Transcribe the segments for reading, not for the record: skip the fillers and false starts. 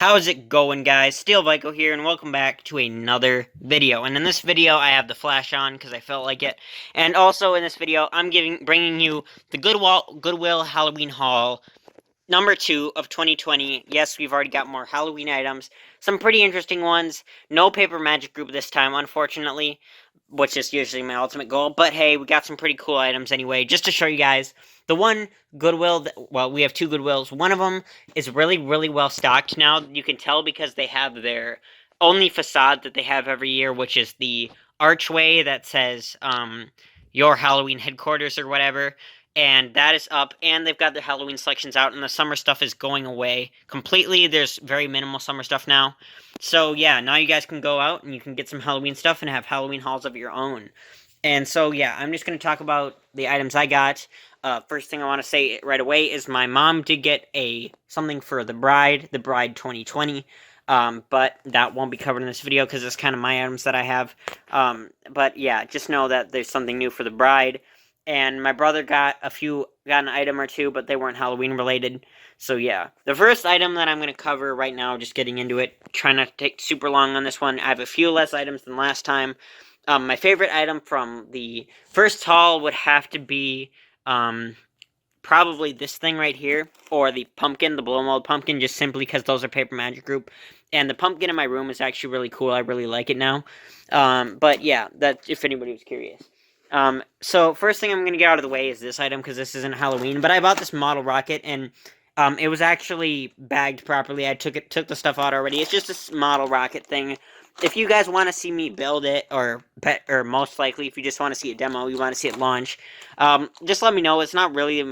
How's it going, guys? Steel Vico here, and welcome back to another video. And in this video, I have the flash on because I felt like it. And also in this video, I'm bringing you the Goodwill Halloween haul number 2 of 2020. Yes, we've already got more Halloween items, some pretty interesting ones. No paper magic group this time, unfortunately, which is usually my ultimate goal. But hey, we got some pretty cool items anyway, just to show you guys. The one Goodwill, well, we have two Goodwills. One of them is really, really well stocked now. You can tell because they have their only facade that they have every year, which is the archway that says your Halloween headquarters or whatever. And that is up, and they've got their Halloween selections out, and the summer stuff is going away completely. There's very minimal summer stuff now. So yeah, now you guys can go out and you can get some Halloween stuff and have Halloween hauls of your own. And so yeah, I'm just going to talk about the items I got. First thing I want to say right away is my mom did get something for the Bride 2020. But that won't be covered in this video because it's kind of my items that I have. But yeah, just know that there's something new for the Bride. And my brother got an item or two, but they weren't Halloween related. So yeah, the first item that I'm going to cover right now, just getting into it, trying not to take super long on this one. I have a few less items than last time. My favorite item from the first haul would have to be probably this thing right here, or the pumpkin, the blow mold pumpkin, just simply because those are paper magic group. And the pumpkin in my room is actually really cool. I really like it now. But yeah, that's if anybody was curious. So first thing I'm going to get out of the way is this item, because this isn't Halloween, but I bought this model rocket, and, it was actually bagged properly. I took the stuff out already. It's just this model rocket thing. If you guys want to see me build it, or most likely, if you just want to see a demo, you want to see it launch, just let me know. It's not really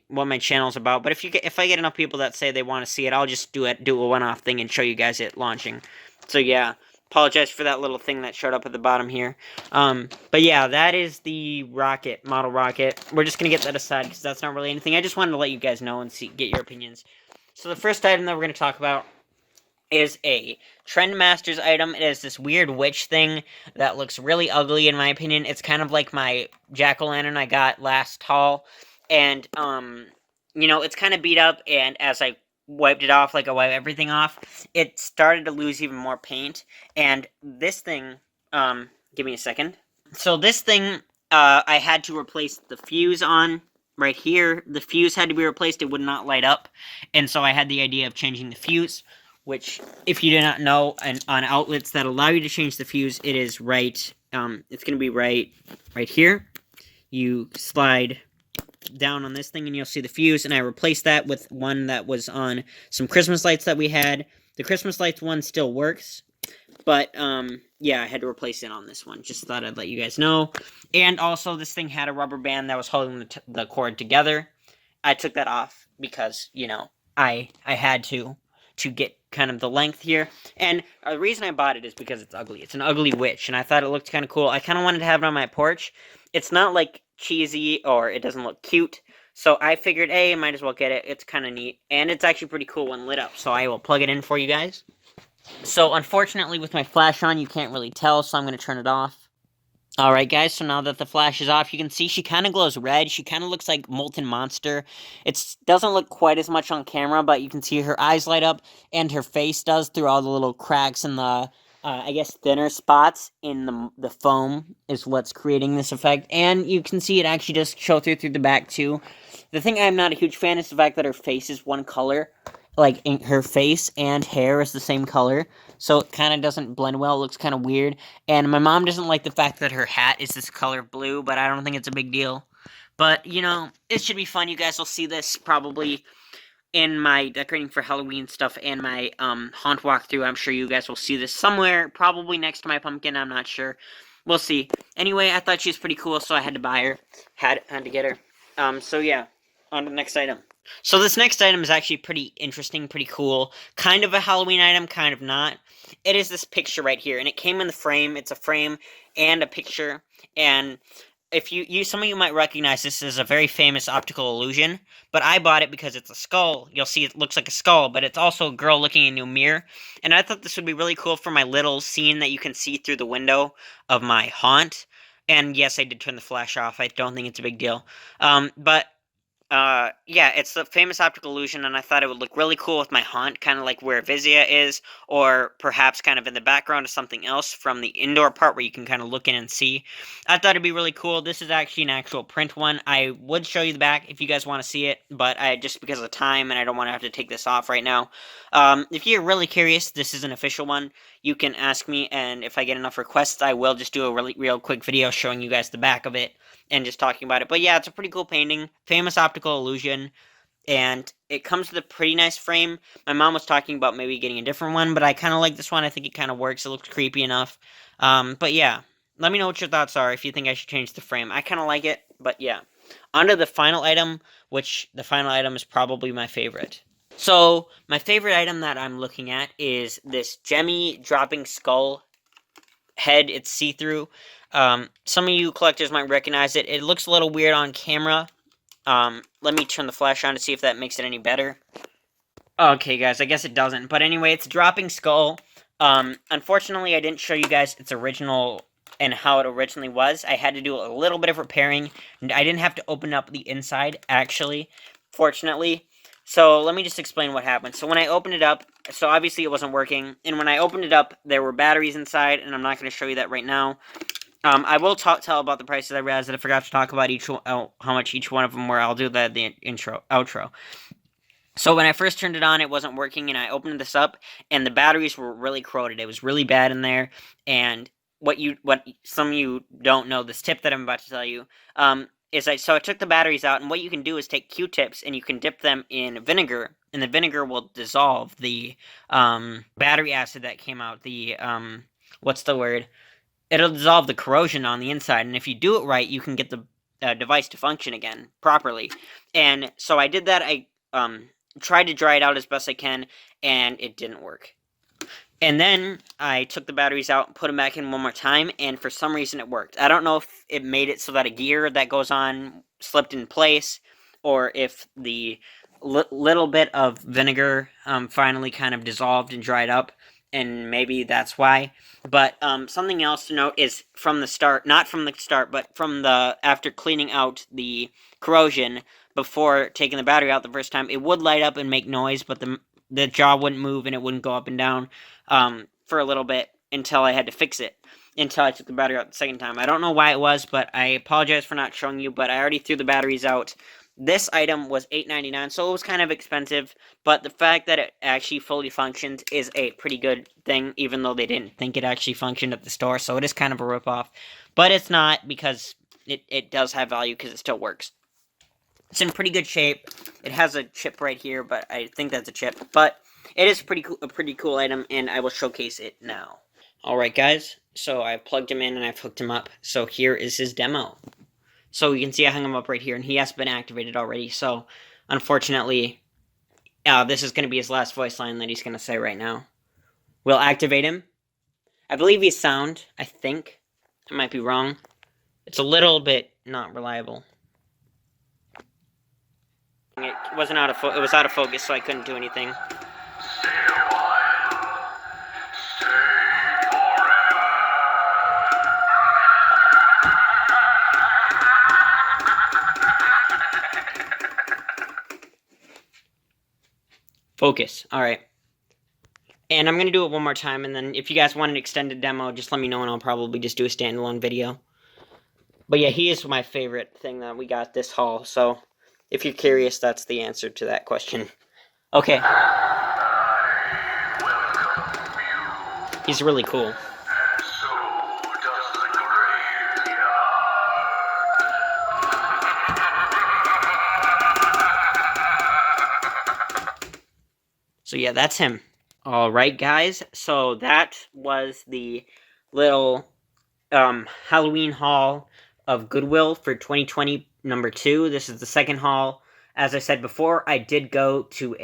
what my channel's about, but if I get enough people that say they want to see it, I'll just do a one-off thing and show you guys it launching. So yeah. Apologize for that little thing that showed up at the bottom here. But yeah, that is the model rocket. We're just going to get that aside because that's not really anything. I just wanted to let you guys know and get your opinions. So the first item that we're going to talk about is a Trendmasters item. It is this weird witch thing that looks really ugly in my opinion. It's kind of like my jack-o'-lantern I got last haul. And, it's kind of beat up, and as I wiped it off like I wipe everything off, it started to lose even more paint. And this thing, give me a second. So this thing, I had to replace the fuse on right here. The fuse had to be replaced. It would not light up. And so I had the idea of changing the fuse, which, if you do not know, on outlets that allow you to change the fuse, it is right, it's going to be right here. You slide down on this thing and you'll see the fuse, and I replaced that with one that was on some Christmas lights that we had. The Christmas lights one still works, but yeah, I had to replace it on this one. Just thought I'd let you guys know. And also, this thing had a rubber band that was holding the cord together. I took that off because, I had to get kind of the length here. And the reason I bought it is because it's ugly. It's an ugly witch, and I thought it looked kind of cool. I kind of wanted to have it on my porch. It's not like cheesy, or it doesn't look cute, so I figured, hey, I might as well get it. It's kind of neat, and it's actually pretty cool when lit up, so I will plug it in for you guys. So unfortunately, with my flash on, you can't really tell, so I'm going to turn it off. Alright guys, so now that the flash is off, you can see she kind of glows red. She kind of looks like Molten Monster. It doesn't look quite as much on camera, but you can see her eyes light up, and her face does through all the little cracks and the, I guess, thinner spots in the foam is what's creating this effect. And you can see it actually does show through the back too. The thing I'm not a huge fan is the fact that her face is one color. Like, her face and hair is the same color, so it kind of doesn't blend well. It looks kind of weird. And my mom doesn't like the fact that her hat is this color blue, but I don't think it's a big deal. But, it should be fun. You guys will see this probably in my decorating for Halloween stuff and my haunt walkthrough. I'm sure you guys will see this somewhere, probably next to my pumpkin. I'm not sure. We'll see. Anyway, I thought she was pretty cool, so I had to buy her. Had to get her. So yeah, on to the next item. So this next item is actually pretty interesting, pretty cool. Kind of a Halloween item, kind of not. It is this picture right here, and it came in the frame. It's a frame and a picture, and if some of you might recognize this as a very famous optical illusion, but I bought it because it's a skull. You'll see it looks like a skull, but it's also a girl looking into a mirror, and I thought this would be really cool for my little scene that you can see through the window of my haunt. And yes, I did turn the flash off. I don't think it's a big deal. But Yeah, it's the famous optical illusion, and I thought it would look really cool with my haunt, kind of like where Vizia is, or perhaps kind of in the background of something else from the indoor part where you can kind of look in and see. I thought it'd be really cool. This is actually an actual print one. I would show you the back if you guys want to see it, but just because of time, and I don't want to have to take this off right now. If you're really curious, this is an official one. You can ask me, and if I get enough requests, I will just do a real quick video showing you guys the back of it and just talking about it. But yeah, it's a pretty cool painting. Famous optical illusion. And it comes with a pretty nice frame. My mom was talking about maybe getting a different one, but I kind of like this one. I think it kind of works. It looks creepy enough. But yeah, let me know what your thoughts are if you think I should change the frame. I kind of like it, but yeah. On to the final item, which the final item is probably my favorite. So, my favorite item that I'm looking at is this Gemmy dropping skull head. It's see-through. Some of you collectors might recognize it. It looks a little weird on camera. Let me turn the flash on to see if that makes it any better. Okay, guys, I guess it doesn't. But anyway, it's a dropping skull. Unfortunately, I didn't show you guys its original and how it originally was. I had to do a little bit of repairing. I didn't have to open up the inside, actually, fortunately. So, let me just explain what happened. So, when I opened it up, so obviously it wasn't working. And when I opened it up, there were batteries inside, and I'm not going to show you that right now. I will tell about the prices. I realized that I forgot to talk about how much each one of them were. I'll do that in the outro. So when I first turned it on, it wasn't working, and I opened this up, and the batteries were really corroded. It was really bad in there, and what some of you don't know, this tip that I'm about to tell you, so I took the batteries out, and what you can do is take Q-tips, and you can dip them in vinegar, and the vinegar will dissolve the battery acid that came out. The what's the word? It'll dissolve the corrosion on the inside, and if you do it right, you can get the device to function again properly. And so I did that. I tried to dry it out as best I can, and it didn't work. And then I took the batteries out and put them back in one more time, and for some reason it worked. I don't know if it made it so that a gear that goes on slipped in place, or if the little bit of vinegar finally kind of dissolved and dried up, and maybe that's why. But something else to note is from the start, not from the start, but from after cleaning out the corrosion before taking the battery out the first time, it would light up and make noise, but the jaw wouldn't move and it wouldn't go up and down for a little bit until I had to fix it, until I took the battery out the second time. I don't know why it was, but I apologize for not showing you, but I already threw the batteries out. This item was $8.99, so it was kind of expensive, but the fact that it actually fully functions is a pretty good thing, even though they didn't think it actually functioned at the store, so it is kind of a ripoff. But it's not, because it does have value, because it still works. It's in pretty good shape. It has a chip right here, but I think that's a chip. But it is a pretty cool item, and I will showcase it now. Alright, guys, so I've plugged him in and I've hooked him up, so here is his demo. So you can see I hung him up right here, and he has been activated already. So, unfortunately, this is going to be his last voice line that he's going to say right now. We'll activate him. I believe he's sound, I think. I might be wrong. It's a little bit not reliable. It wasn't it was out of focus, so I couldn't do anything. Focus. Alright. And I'm going to do it one more time, and then if you guys want an extended demo, just let me know, and I'll probably just do a standalone video. But yeah, he is my favorite thing that we got this haul, so if you're curious, that's the answer to that question. Okay. He's really cool. So yeah, that's him. Alright, guys, so that was the little Halloween haul of Goodwill for 2020 number 2. This is the second haul. As I said before, I did go to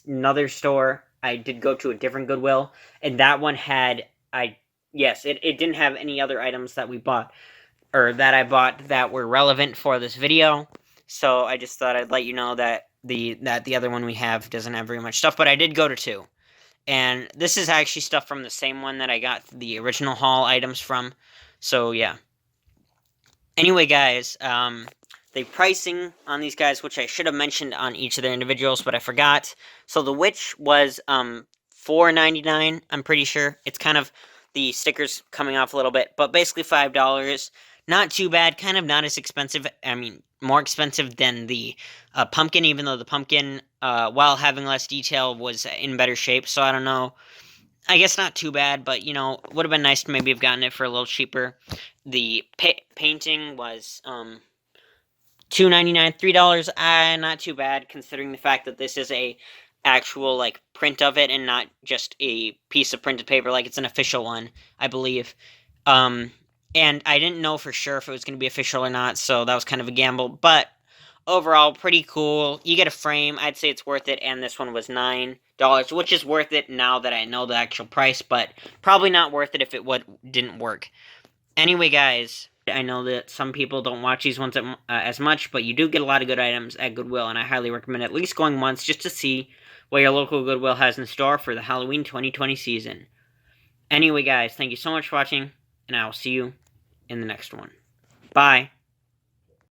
another store. I did go to a different Goodwill, and that one had, it didn't have any other items that we bought, or that I bought, that were relevant for this video. So I just thought I'd let you know that the other one we have doesn't have very much stuff, but I did go to 2. And this is actually stuff from the same one that I got the original haul items from. So, yeah. Anyway, guys, the pricing on these guys, which I should have mentioned on each of their individuals, but I forgot. So the witch was $4.99. I'm pretty sure it's kind of the stickers coming off a little bit, but basically $5. Not too bad. Kind of not as expensive. I mean, more expensive than the pumpkin, even though the pumpkin, while having less detail, was in better shape. So I don't know. I guess not too bad, but you know, would have been nice to maybe have gotten it for a little cheaper. The painting was $2.99, $3. Not too bad considering the fact that this is a actual like print of it and not just a piece of printed paper. Like it's an official one, I believe. And I didn't know for sure if it was going to be official or not, so that was kind of a gamble. But overall, pretty cool. You get a frame. I'd say it's worth it. And this one was $9, which is worth it now that I know the actual price, but probably not worth it if it didn't work. Anyway, guys, I know that some people don't watch these ones as much, but you do get a lot of good items at Goodwill, and I highly recommend at least going once just to see what your local Goodwill has in store for the Halloween 2020 season. Anyway, guys, thank you so much for watching, and I will see you in the next one. Bye.